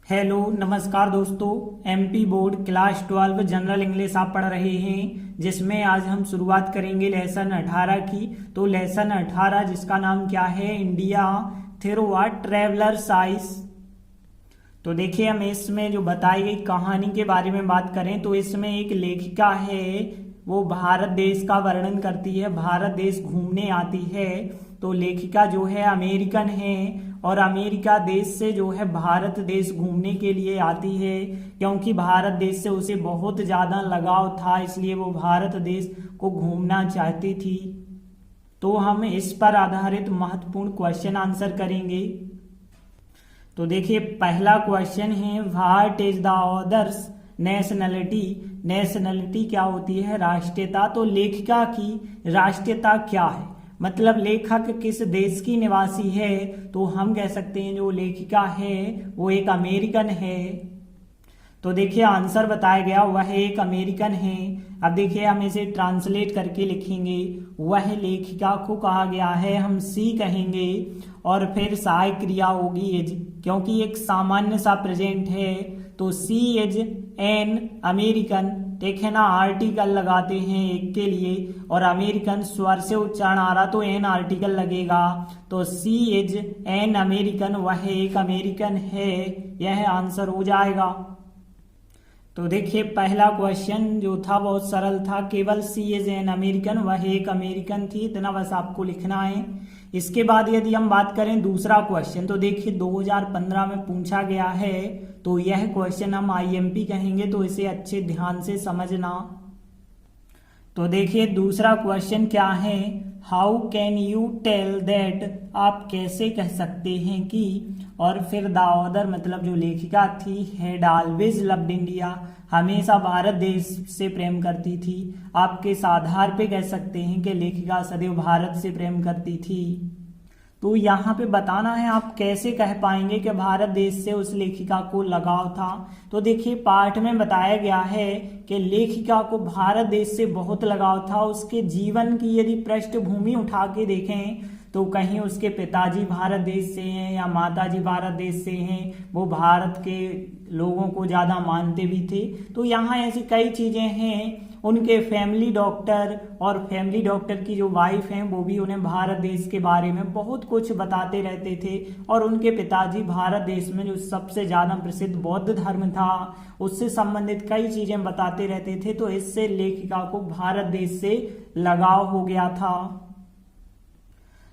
Hello नमस्कार दोस्तों। MP board class 12 general English आप पढ़ रहे हैं, जिसमें आज हम शुरुआत करेंगे लेसन 18 की। तो लेसन 18 जिसका नाम क्या है, India through a travellers eyes. तो देखिए, हम इसमें जो बताई गई कहानी के बारे में बात करें तो इसमें एक लेखिका है, वो भारत देश का वर्णन करती है, भारत देश घूमने आती है। तो लेखिका जो है अमेरिकन है और अमेरिका देश से जो है भारत देश घूमने के लिए आती है, क्योंकि भारत देश से उसे बहुत ज़्यादा लगाव था, इसलिए वो भारत देश को घूमना चाहती थी। तो हम इस पर आधारित महत्वपूर्ण क्वेश्चन आंसर करेंगे। तो देखिए, पहला क्वेश्चन है what is the author's nationality. Nationality क्या होती है, राष्ट्रीयता। तो लेखिका की राष्ट्रीयता क्या है, मतलब लेखक किस देश की निवासी है। तो हम कह सकते हैं जो लेखिका है वो एक अमेरिकन है। तो देखिए, आंसर बताया गया वह एक अमेरिकन है। अब देखिए, हम इसे ट्रांसलेट करके लिखेंगे। वह लेखिका को कहा गया है, हम सी कहेंगे और फिर सहायक क्रिया होगी इज, क्योंकि एक सामान्य सा प्रेजेंट है। तो सी इज एन अमेरिकन, ठीक है ना, आर्टिकल लगाते हैं एक के लिए, और अमेरिकन स्वर से उच्चारण आ रहा तो एन आर्टिकल लगेगा। तो सी इज एन अमेरिकन, वह एक अमेरिकन है, यह आंसर हो जाएगा। तो देखिए, पहला क्वेश्चन जो था बहुत सरल था, केवल सी इज एन अमेरिकन, वह एक अमेरिकन थी, इतना बस आपको लिखना है। इसके बाद यदि हम बात करें दूसरा क्वेश्चन, तो देखिए 2015 में पूछा गया है, तो यह क्वेश्चन हम आईएमपी कहेंगे, तो इसे अच्छे ध्यान से समझना। तो देखिए, दूसरा क्वेश्चन क्या है, how can you tell that, आप कैसे कह सकते हैं कि, और फिर द ऑथर मतलब जो लेखिका थी, हैड ऑलवेज लव्ड इंडिया, हमेशा भारत देश से प्रेम करती थी। आप किस आधार पे कह सकते हैं कि लेखिका सदैव भारत से प्रेम करती थी। तो यहाँ पे बताना है आप कैसे कह पाएंगे कि भारत देश से उस लेखिका को लगाव था। तो देखिए, पाठ में बताया गया है कि लेखिका को भारत देश से बहुत लगाव था। उसके जीवन की यदि पृष्ठभूमि उठा के देखें तो कहीं उसके पिताजी भारत देश से हैं या माताजी भारत देश से हैं, वो भारत के लोगों को ज़्यादा मानते भी थे। तो यहाँ ऐसी कई चीज़ें हैं। उनके फैमिली डॉक्टर और फैमिली डॉक्टर की जो वाइफ हैं वो भी उन्हें भारत देश के बारे में बहुत कुछ बताते रहते थे, और उनके पिताजी भारत देश में जो सबसे ज़्यादा प्रसिद्ध बौद्ध धर्म था उससे संबंधित कई चीज़ें बताते रहते थे। तो इससे लेखिका को भारत देश से लगाव हो गया था।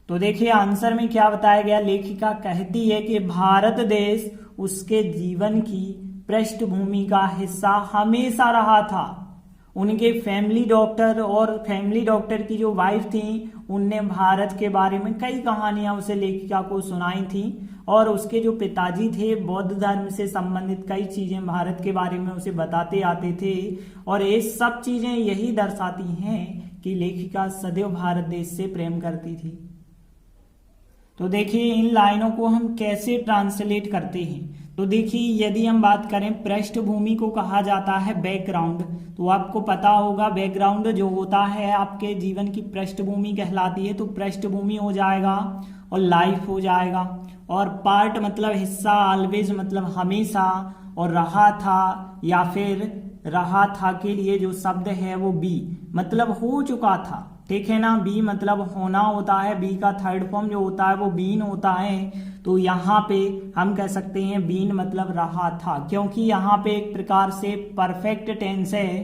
तो देखिए, आंसर में क्या बताया गया, लेखिका कहती है कि भारत देश उसके जीवन की पृष्ठभूमि का हिस्सा हमेशा रहा था। उनके फैमिली डॉक्टर और फैमिली डॉक्टर की जो वाइफ थी, उनने भारत के बारे में कई कहानियां उसे लेखिका को सुनाई थी, और उसके जो पिताजी थे बौद्ध धर्म से संबंधित कई चीजें भारत के बारे में उसे बताते आते थे। और ये सब चीजें यही दर्शाती हैं कि लेखिका सदैव भारत देश से प्रेम करती थी। तो देखिए, इन लाइनों को हम कैसे ट्रांसलेट करते हैं। तो देखिए, यदि हम बात करें पृष्ठभूमि को कहा जाता है बैकग्राउंड। तो आपको पता होगा बैकग्राउंड जो होता है आपके जीवन की पृष्ठभूमि कहलाती है। तो पृष्ठभूमि हो जाएगा और लाइफ हो जाएगा, और पार्ट मतलब हिस्सा, ऑलवेज मतलब हमेशा, और रहा था या फिर रहा था के लिए जो शब्द है वो बी मतलब हो चुका था, ठीक है ना। बी मतलब होना होता है, बी का थर्ड फॉर्म जो होता है वो बीन होता है। तो यहाँ पे हम कह सकते हैं बीन मतलब रहा था, क्योंकि यहाँ पे एक प्रकार से परफेक्ट टेंस है,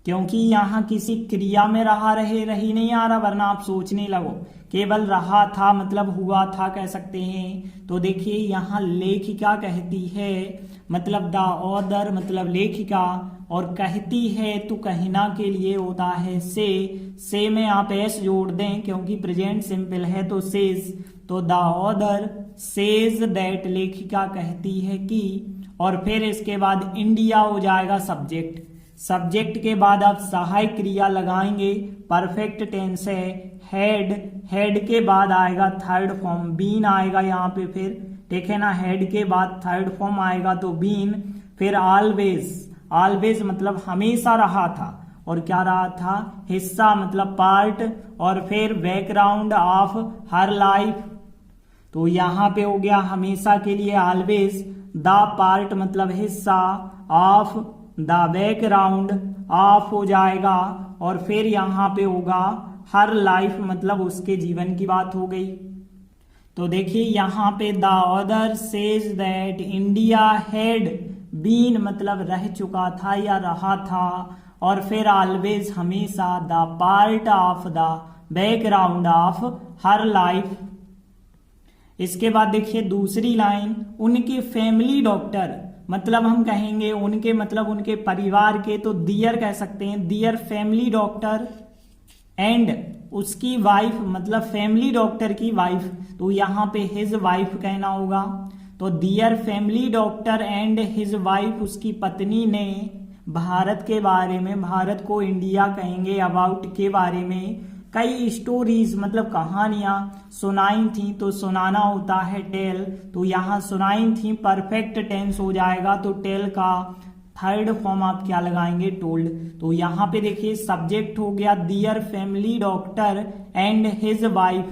क्योंकि यहाँ किसी क्रिया में रहा रहे रही नहीं आ रहा, वरना आप सोचने लगो केवल रहा था मतलब हुआ था कह सकते हैं। तो देखिए, यहाँ लेखिका कहती है मतलब द ऑथर मतलब लेखिका, और कहती है तो कहना के लिए होता है से में आप एस जोड़ दें क्योंकि प्रेजेंट सिंपल है, तो सेज। तो द ऑथर सेज दैट, लेखिका कहती है कि, और फिर इसके बाद इंडिया हो जाएगा सब्जेक्ट। सब्जेक्ट के बाद आप सहायक क्रिया लगाएंगे, परफेक्ट टेंस है, हेड, हेड के बाद आएगा थर्ड फॉर्म बीन आएगा यहाँ पे, फिर ठीक है ना, हेड के बाद थर्ड फॉर्म आएगा तो बीन, फिर ऑलवेज, ऑलवेज मतलब हमेशा रहा था, और क्या रहा था, हिस्सा मतलब पार्ट, और फिर बैकग्राउंड ऑफ हर लाइफ। तो यहाँ पे हो गया हमेशा के लिए ऑलवेज, द पार्ट मतलब हिस्सा, ऑफ द बैकग्राउंड ऑफ हो जाएगा, और फिर यहाँ पे होगा हर लाइफ मतलब उसके जीवन की बात हो गई। तो देखिए यहाँ पे the author says that India had been मतलब रह चुका था या रहा था, और फिर ऑलवेज हमेशा the part of the background of her life. इसके बाद देखिए दूसरी लाइन, उनके फैमिली डॉक्टर मतलब हम कहेंगे उनके मतलब उनके परिवार के, तो दियर कह सकते हैं, दियर फैमिली डॉक्टर एंड उसकी वाइफ मतलब फैमिली डॉक्टर की वाइफ, तो यहाँ पे हिज वाइफ कहना होगा। तो their family doctor and his wife उसकी पत्नी ने भारत के बारे में, भारत को इंडिया कहेंगे, अबाउट के बारे में कई स्टोरीज मतलब कहानियां सुनाई थी, तो सुनाना होता है टेल, तो यहाँ सुनाई थी परफेक्ट टेंस हो जाएगा, तो टेल का थर्ड फॉर्म आप क्या लगाएंगे, टोल्ड। तो यहाँ पे देखिए सब्जेक्ट हो गया their family doctor and his wife,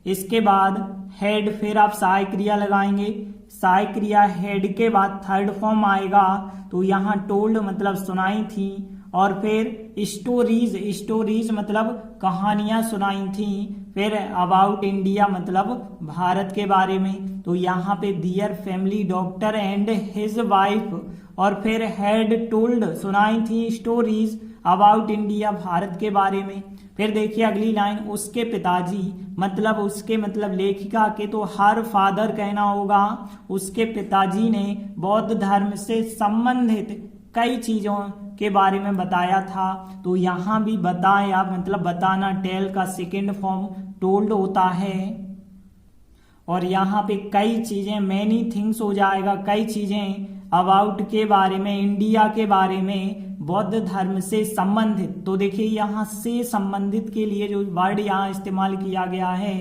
इसके बाद हेड, फिर आप सहाय क्रिया लगाएंगे, सहाय क्रिया हेड के बाद थर्ड फॉर्म आएगा, तो यहाँ टोल्ड मतलब सुनाई थी, और फिर स्टोरीज, स्टोरीज मतलब कहानियां सुनाई थी, फिर अबाउट इंडिया मतलब भारत के बारे में, तो यहाँ पे their family doctor and his wife, और फिर हैड टोल्ड सुनाई थी स्टोरीज अबाउट इंडिया भारत के बारे में। फिर देखिए अगली लाइन, उसके पिताजी मतलब उसके मतलब लेखिका के, तो हर फादर कहना होगा, उसके पिताजी ने बौद्ध धर्म से संबंधित कई चीजों के बारे में बताया था, तो यहाँ भी बताया मतलब बताना टेल का सेकेंड फॉर्म टोल्ड होता है, और यहाँ पे कई चीजें मैनी थिंग्स हो जाएगा, कई चीजें अबाउट के बारे में, इंडिया के बारे में, बौद्ध धर्म से संबंधित। तो देखिए यहाँ से संबंधित के लिए जो वर्ड यहाँ इस्तेमाल किया गया है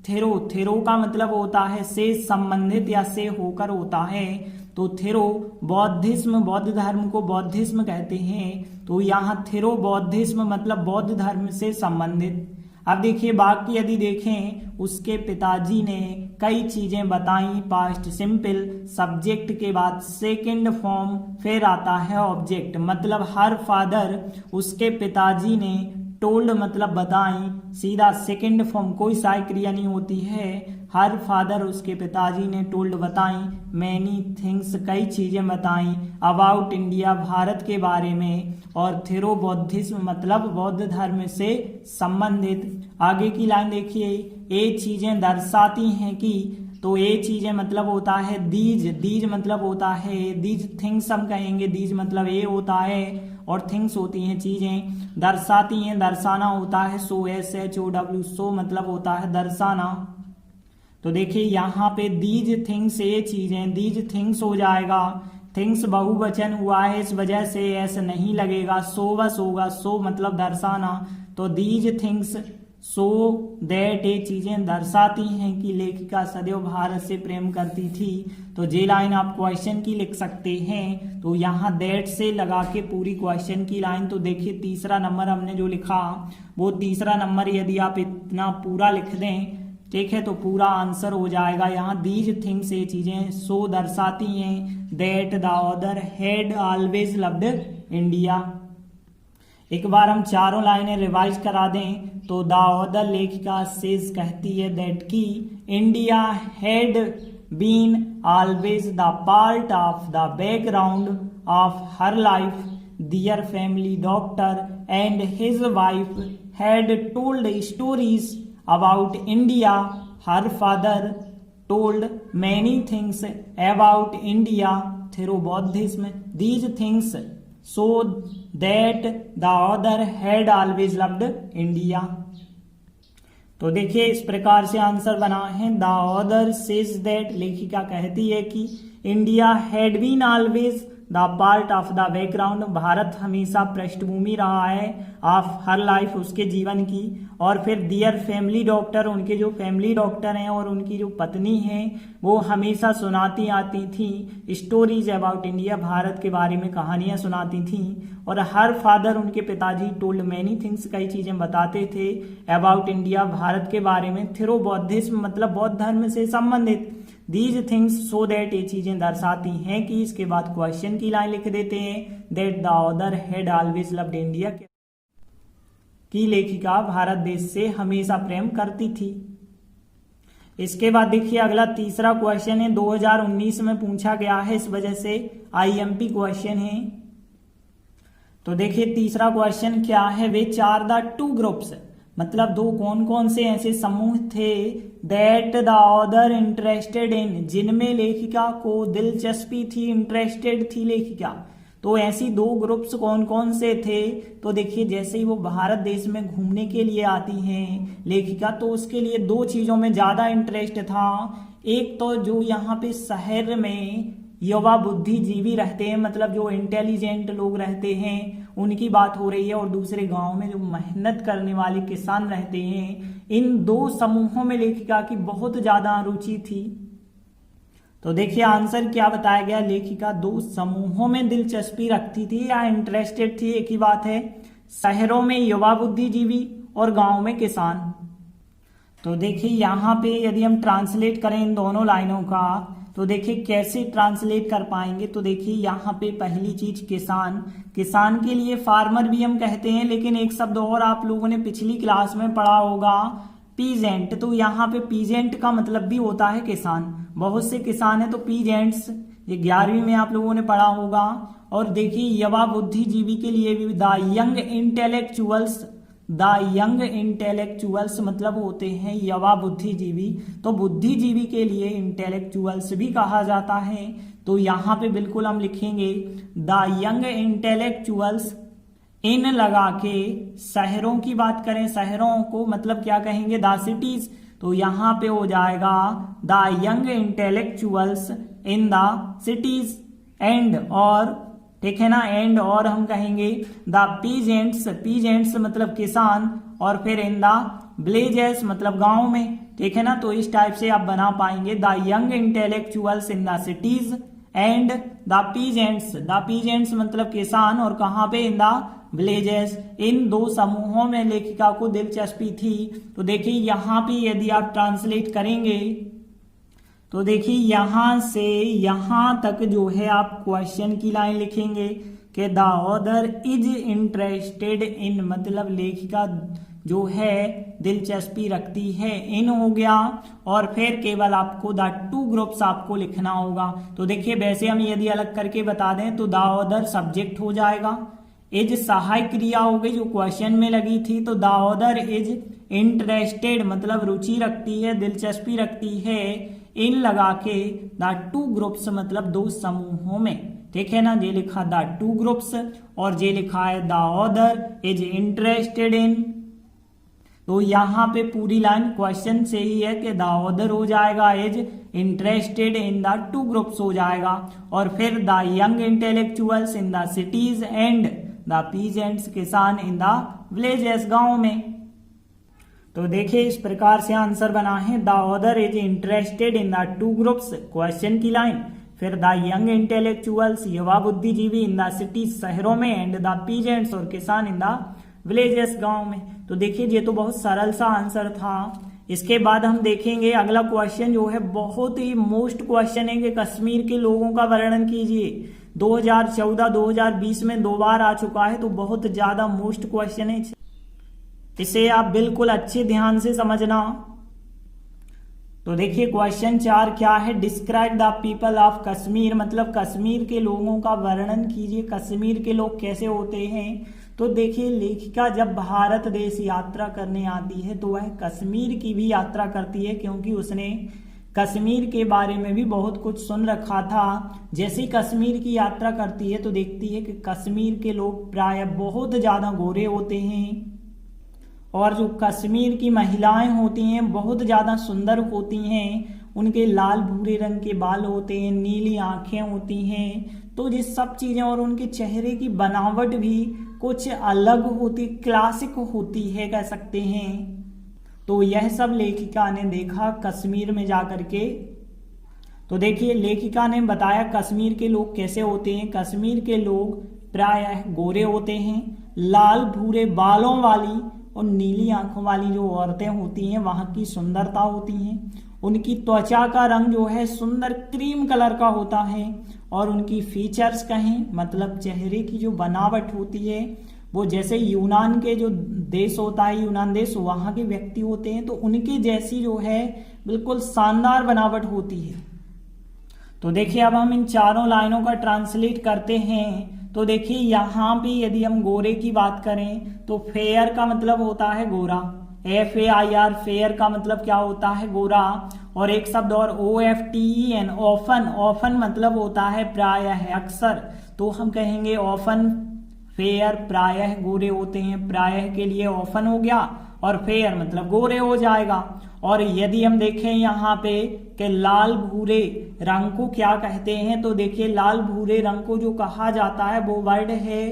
थेरो, थेरो का मतलब होता है से संबंधित या से होकर होता है, तो थेरो बौद्धिज्म, बौद्ध धर्म को बौद्धिज्म कहते हैं, तो यहाँ थेरो बौद्धिज्म मतलब बौद्ध धर्म से संबंधित। अब देखिए बाकी यदि देखें, उसके पिताजी ने कई चीजें बताई, पास्ट सिंपल, सब्जेक्ट के बाद सेकंड फॉर्म, फिर आता है ऑब्जेक्ट मतलब हर फादर उसके पिताजी ने, टोल्ड मतलब बताई, सीधा सेकंड फॉर्म, कोई सहायक क्रिया नहीं होती है, हर फादर उसके पिताजी ने टोल्ड बताई, मैनी थिंग्स कई चीजें बताई, अबाउट इंडिया भारत के बारे में, और थेरो बौद्धिज्म मतलब बौद्ध धर्म से संबंधित। आगे की लाइन देखिए, ये चीजें दर्शाती हैं कि, तो ये चीजें मतलब होता है दीज, दीज मतलब होता है, दीज थिंग्स हम कहेंगे, दीज मतलब ये होता है, और थिंग्स होती हैं चीजें, दर्शाती हैं, दर्शाना होता है, सो एस एच ओ डब्ल्यू, सो मतलब होता है दर्शाना। तो देखिए यहाँ पे दीज थिंग्स ये चीजें, दीज थिंग्स हो जाएगा, थिंग्स बहुवचन हुआ है इस वजह से ऐसे नहीं लगेगा, सो बस होगा, सो मतलब दर्शाना, तो दीज थिंग्स सो दैट ये चीजें दर्शाती हैं कि लेखिका सदैव भारत से प्रेम करती थी। तो ये लाइन आप क्वेश्चन की लिख सकते हैं, तो यहाँ दैट से लगा के पूरी क्वेश्चन की लाइन। तो देखिए तीसरा नंबर हमने जो लिखा वो तीसरा नंबर यदि आप इतना पूरा लिख दें, ठीक है, तो पूरा आंसर हो जाएगा। यहाँ दीज थिंग्स ये चीजें सो दर्शाती हैं that the author had always loved India. एक बार हम चारों लाइनें रिवाइज करा दें तो द ऑथर लेखिका सेज कहती है दैट की India had been always the part of the background of her life. Their family doctor and his wife had told stories about India. Her father told many things about India through Buddhism. These things so that the author had always loved India. तो देखिए इस प्रकार से answer बना है। The author says that, लेखिका कहती है कि India had been always the part of the background, Bharat हमेशा पृष्ठभूमि रहा है ऑफ हर लाइफ, उसके जीवन की। और फिर दियर फैमिली डॉक्टर, उनके जो फैमिली डॉक्टर हैं और उनकी जो पत्नी हैं वो हमेशा सुनाती आती थी स्टोरीज अबाउट इंडिया, भारत के बारे में कहानियां सुनाती थी। और हर फादर, उनके पिताजी, टोल्ड मैनी थिंग्स, कई चीजें बताते थे अबाउट इंडिया, भारत के बारे में। थ्रू बौद्धिज्म मतलब बौद्ध धर्म से संबंधित। दीज थिंग्स सो दैट, ये चीजें दर्शाती हैं कि, इसके बाद क्वेश्चन की लाइन लिख देते हैं that the author had always loved India, की लेखिका भारत देश से हमेशा प्रेम करती थी। इसके बाद देखिए अगला तीसरा क्वेश्चन है, 2019 में पूछा गया है, इस वजह से आईएमपी क्वेश्चन है। तो देखिए तीसरा क्वेश्चन क्या है, which are the two groups, मतलब दो कौन कौन से ऐसे समूह थे that the author interested in, जिनमें लेखिका को दिलचस्पी थी, इंटरेस्टेड थी लेखिका। तो ऐसी दो ग्रुप्स कौन कौन से थे, तो देखिए जैसे ही वो भारत देश में घूमने के लिए आती हैं लेखिका, तो उसके लिए दो चीजों में ज्यादा इंटरेस्ट था। एक तो जो यहाँ पे शहर में युवा बुद्धिजीवी रहते हैं, मतलब जो इंटेलिजेंट लोग रहते हैं उनकी बात हो रही है, और दूसरे गांव में जो मेहनत करने वाले किसान रहते हैं, इन दो समूहों में लेखिका की बहुत ज्यादा रुचि थी। तो देखिए आंसर क्या बताया गया, लेखिका दो समूहों में दिलचस्पी रखती थी या इंटरेस्टेड थी, एक ही बात है, शहरों में युवा बुद्धिजीवी और गांव में किसान। तो देखिए यहाँ पे यदि हम ट्रांसलेट करें इन दोनों लाइनों का, तो देखिए कैसे ट्रांसलेट कर पाएंगे। तो देखिए यहाँ पे पहली चीज किसान, किसान के लिए फार्मर भी हम कहते हैं, लेकिन एक शब्द और आप लोगों ने पिछली क्लास में पढ़ा होगा, पीजेंट। तो यहाँ पे पीजेंट का मतलब भी होता है किसान, बहुत से किसान है तो पीजेंट्स, ये 11वीं में आप लोगों ने पढ़ा होगा। और देखिए युवा बुद्धिजीवी के लिए भी the young intellectuals, the young intellectuals मतलब होते हैं युवा बुद्धिजीवी, तो बुद्धिजीवी के लिए इंटेलेक्चुअल्स भी कहा जाता है। तो यहाँ पे बिल्कुल हम लिखेंगे द यंग इंटेलेक्चुअल्स, इन लगा के शहरों की बात करें, शहरों को मतलब क्या कहेंगे, द सिटीज, तो यहाँ पे हो जाएगा the young intellectuals in the cities, and और, ठीक है ना, एंड और हम कहेंगे द पीजेंट्स, पीजेंट्स मतलब किसान, और फिर इन द विलेजेस मतलब गांव में, ठीक है ना। तो इस टाइप से आप बना पाएंगे the young intellectuals in the cities and the peasants मतलब किसान, और कहाँ पे, इन द विलेजेस। इन दो समूहों में लेखिका को दिलचस्पी थी। तो देखिए यहाँ पे यदि आप ट्रांसलेट करेंगे तो देखिए यहां से यहां तक जो है आप क्वेश्चन की लाइन लिखेंगे कि the author is interested in, मतलब लेखिका जो है दिलचस्पी रखती है, इन हो गया, और फिर केवल आपको द टू ग्रुप्स आपको लिखना होगा। तो देखिए वैसे हम यदि अलग करके बता दें तो द ऑथर सब्जेक्ट हो जाएगा, इज सहायक क्रिया हो गई जो क्वेश्चन में लगी थी, तो द ऑथर इज इंटरेस्टेड मतलब रुचि रखती है, दिलचस्पी रखती है, इन लगा के द टू ग्रुप्स मतलब दो समूहों में, ठीक है ना। ये लिखा द टू ग्रुप्स और ये लिखा है the author is interested in. तो यहाँ पे पूरी लाइन क्वेश्चन से ही है कि द ऑथर हो जाएगा is interested in the two groups हो जाएगा, और फिर the young intellectuals in the cities and the peasants किसान इन द विलेजेस गांव में। तो देखिए इस प्रकार से आंसर बना है the author is interested in the two groups, question की लाइन, फिर द यंग इंटेलेक्चुअल्स युवा बुद्धिजीवी इन द सिटीज शहरों में, एंड द पीजेंट्स और किसान इन द विलेजेस गांव में। तो देखिए ये तो बहुत सरल सा आंसर था। इसके बाद हम देखेंगे अगला क्वेश्चन जो है बहुत ही मोस्ट क्वेश्चन है कि कश्मीर के लोगों का वर्णन कीजिए। 2014-2020 में 2 बार आ चुका है, तो बहुत ज्यादा मोस्ट क्वेश्चन है, इसे आप बिल्कुल अच्छे ध्यान से समझना। तो देखिए क्वेश्चन 4 क्या है, describe the people of Kashmir, मतलब कश्मीर के लोगों का वर्णन कीजिए, कश्मीर के लोग कैसे होते हैं। तो देखिए लेखिका जब भारत देश यात्रा करने आती है तो वह कश्मीर की भी यात्रा करती है, क्योंकि उसने कश्मीर के बारे में भी बहुत कुछ सुन रखा था। जैसे ही कश्मीर की यात्रा करती है तो देखती है कि कश्मीर के लोग प्राय बहुत ज्यादा गोरे होते हैं, और जो कश्मीर की महिलाएं होती हैं बहुत ज्यादा सुंदर होती हैं, उनके लाल भूरे रंग के बाल होते हैं, नीली आंखें होती हैं। तो ये सब चीजें और उनके चेहरे की बनावट भी कुछ अलग होती, क्लासिक होती है कह सकते हैं। तो यह सब लेखिका ने देखा कश्मीर में जाकर के। तो देखिए लेखिका ने बताया कश्मीर के लोग कैसे होते हैं। कश्मीर के लोग प्रायः गोरे होते हैं, लाल भूरे बालों वाली और नीली आंखों वाली जो औरतें होती हैं वहां की सुंदरता होती हैं। उनकी त्वचा का रंग जो है सुंदर क्रीम कलर का होता है। और उनकी फीचर्स कहें मतलब चेहरे की जो बनावट होती है वो जैसे यूनान के जो देश होता है, यूनान देश, वहां के व्यक्ति होते हैं तो उनके जैसी जो है बिल्कुल शानदार बनावट होती है। तो देखिए अब हम इन चारों लाइनों का ट्रांसलेट करते हैं। तो देखिए यहाँ पे यदि हम गोरे की बात करें तो फेयर का मतलब होता है गोरा, FAIR फेयर का मतलब क्या होता है गोरा। और एक शब्द और OFTEN ऑफन, ऑफन मतलब होता है प्रायः, अक्सर। तो हम कहेंगे ऑफन फेयर, प्रायः गोरे होते हैं, प्रायः के लिए ऑफन हो गया और फेयर मतलब गोरे हो जाएगा। और यदि हम देखें यहाँ पे कि लाल भूरे रंग को क्या कहते हैं तो देखिए लाल भूरे रंग को जो कहा जाता है वो वर्ड है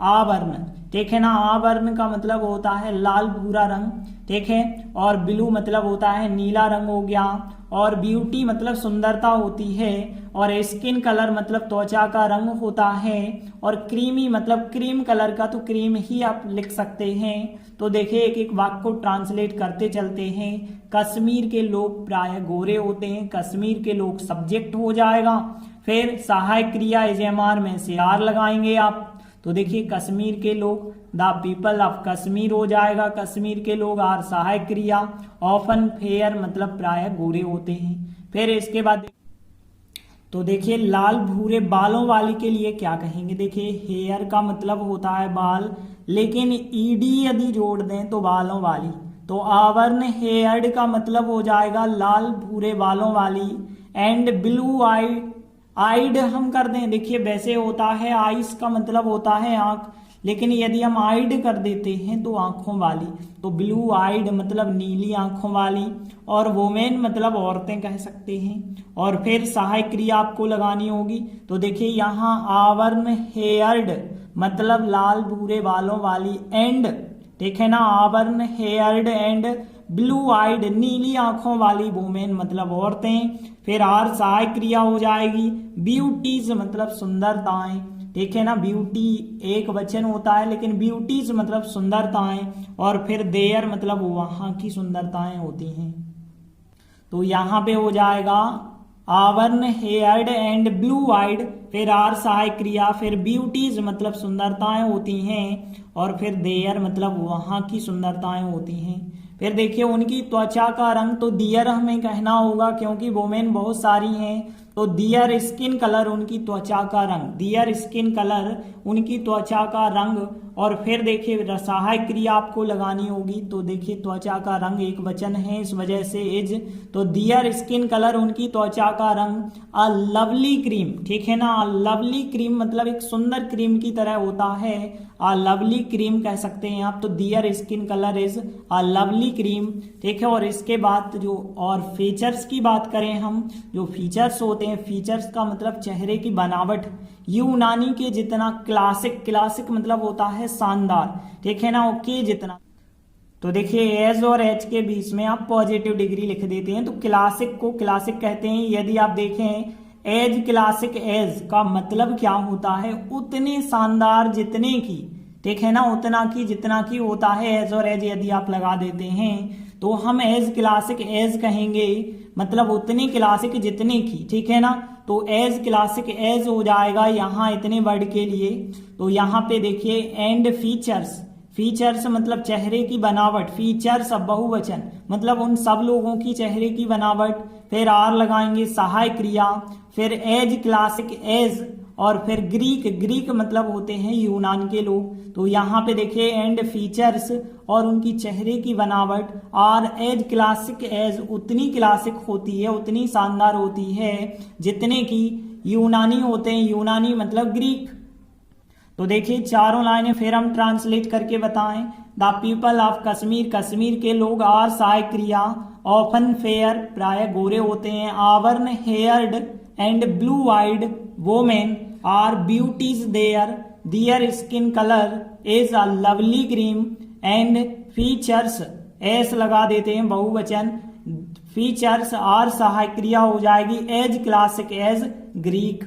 आवर्ण, ठीक है ना। आवर्ण का मतलब होता है लाल भूरा रंग, ठीक है। और ब्लू मतलब होता है नीला रंग हो गया। और ब्यूटी मतलब सुंदरता होती है। और स्किन कलर मतलब त्वचा का रंग होता है। और क्रीमी मतलब क्रीम कलर का, तो क्रीम ही आप लिख सकते हैं। तो देखिए एक एक वाक्य को ट्रांसलेट करते चलते हैं। कश्मीर के लोग प्राय गोरे होते हैं, कश्मीर के लोग सब्जेक्ट हो जाएगा। फिर सहायक क्रिया एजेमार में से आर लगाएंगे आप। तो देखिए कश्मीर के लोग द पीपल ऑफ कश्मीर हो जाएगा, कश्मीर के लोग आर सहायक क्रिया। ऑफन फेयर मतलब प्राय गोरे होते हैं। फिर इसके बाद तो देखिए लाल भूरे बालों वाली के लिए क्या कहेंगे। देखिए हेयर का मतलब होता है बाल, लेकिन ईडी यदि जोड़ दें तो बालों वाली, तो आवर्ण हेयर्ड का मतलब हो जाएगा लाल भूरे बालों वाली। एंड ब्लू आइड हम कर दें, देखिए वैसे होता है आइस का मतलब होता है आंख, लेकिन यदि हम आइड कर देते हैं तो आंखों वाली, तो ब्लू आइड मतलब नीली आंखों वाली। और वोमेन मतलब औरतें कह सकते हैं। और फिर सहायक क्रिया आपको लगानी होगी। तो देखिए यहाँ आवर्ण हेयर्ड मतलब लाल भूरे बालों वाली, एंड ठीक है ना, आवर्ण हेयर्ड एंड ब्लू आइड नीली आंखों वाली वोमेन मतलब औरतें। फिर आर सहायक क्रिया हो जाएगी। ब्यूटीज मतलब सुंदरताएं, ठीक है ना। ब्यूटी एक वचन होता है लेकिन ब्यूटीज मतलब सुंदरताएं। और फिर देयर मतलब वहां की सुंदरताएं होती हैं। तो यहाँ पे हो जाएगा आवर्ण हेयर्ड एंड ब्लू आइड, फिर आर सहायक क्रिया, फिर ब्यूटीज मतलब सुंदरताएं होती हैं। और फिर देयर मतलब वहां की सुंदरताएं होती हैं। फिर देखिए उनकी त्वचा का रंग, तो दियर हमें कहना होगा क्योंकि वोमेन बहुत सारी हैं। तो दियर स्किन कलर उनकी त्वचा का रंग, दियर स्किन कलर उनकी त्वचा का रंग। और फिर देखिए सहायक क्रिया आपको लगानी होगी। तो देखिए त्वचा का रंग एक वचन है इस वजह से इज, तो दियर स्किन कलर उनकी त्वचा का रंग। अ लवली क्रीम, ठीक है ना, अ लवली क्रीम मतलब एक सुंदर क्रीम की तरह होता है, अ लवली क्रीम कह सकते हैं आप। तो their skin colour is a lovely cream, ठीक है। और इसके बाद जो और फीचर्स की बात करें हम, जो फीचर्स होते हैं, फीचर्स का मतलब चेहरे की बनावट यूनानी के जितना क्लासिक, क्लासिक मतलब होता है शानदार, ठीक है ना, ओके जितना। तो देखिए एज और एच के बीच में आप पॉजिटिव डिग्री लिख देते हैं। तो क्लासिक को क्लासिक कहते हैं। यदि आप देखें एज क्लासिक, एज का मतलब क्या होता है, उतने शानदार जितने की, ठीक है ना, उतना की जितना की होता है। एज और एज यदि आप लगा देते हैं तो हम एज क्लासिक एज कहेंगे मतलब उतने क्लासिक जितने की, ठीक है ना। तो एज क्लासिक एज हो जाएगा यहाँ इतने वर्ड के लिए। तो यहाँ पे देखिए एंड फीचर्स, फीचर्स मतलब चेहरे की बनावट, फीचर्स अब बहुवचन मतलब उन सब लोगों की चेहरे की बनावट। फिर आर लगाएंगे सहायक क्रिया, फिर एज क्लासिक एज, और फिर ग्रीक, ग्रीक मतलब होते हैं यूनान के लोग। तो यहाँ पे देखिए एंड फीचर्स और उनकी चेहरे की बनावट आर एज क्लासिक एज उतनी क्लासिक होती है, उतनी शानदार होती है जितने की यूनानी होते हैं, यूनानी मतलब ग्रीक। तो देखिए चारों लाइनें फिर हम ट्रांसलेट करके बताएं। The people of Kashmir, Kashmir के लोग आर सहायक क्रिया। ऑफन फेयर प्राय गोरे होते हैं। Auburn haired and blue eyed women are beauties there. Their skin colour is a lovely cream. And features एस लगा देते हैं बहुवचन, फीचर्स आर सहायक क्रिया हो जाएगी एज क्लासिक एज ग्रीक।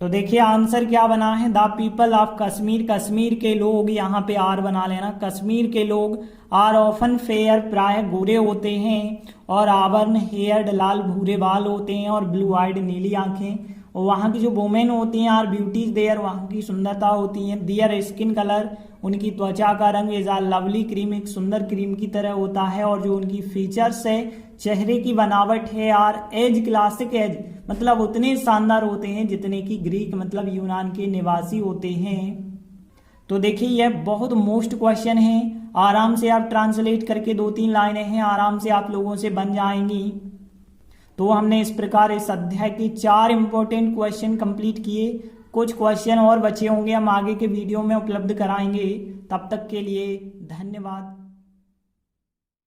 तो देखिए आंसर क्या बना है, the people of Kashmir, Kashmir के लोग, यहाँ पे आर बना लेना, कश्मीर के लोग आर ऑफन फेयर, प्राय गोरे होते हैं, और आवर्न हेयर्ड, लाल भूरे बाल होते हैं, और ब्लू आइड, नीली आंखें। और वहाँ की जो वुमेन होती हैं आर ब्यूटीज देयर, वहाँ की सुंदरता होती है। दियर स्किन कलर, उनकी त्वचा का रंग इज आर लवली क्रीम, एक सुंदर क्रीम की तरह होता है। और जो उनकी फीचर्स है, चेहरे की बनावट है, आर एज क्लासिक एज, मतलब उतने शानदार होते हैं जितने की ग्रीक मतलब यूनान के निवासी होते हैं। तो देखिए यह बहुत मोस्ट क्वेश्चन है, आराम से आप ट्रांसलेट करके 2-3 लाइनें हैं, आराम से आप लोगों से बन जाएंगी। तो हमने इस प्रकार इस अध्याय के 4 इंपॉर्टेंट क्वेश्चन कंप्लीट किए। कुछ क्वेश्चन और बचे होंगे, हम आगे के वीडियो में उपलब्ध कराएंगे। तब तक के लिए धन्यवाद।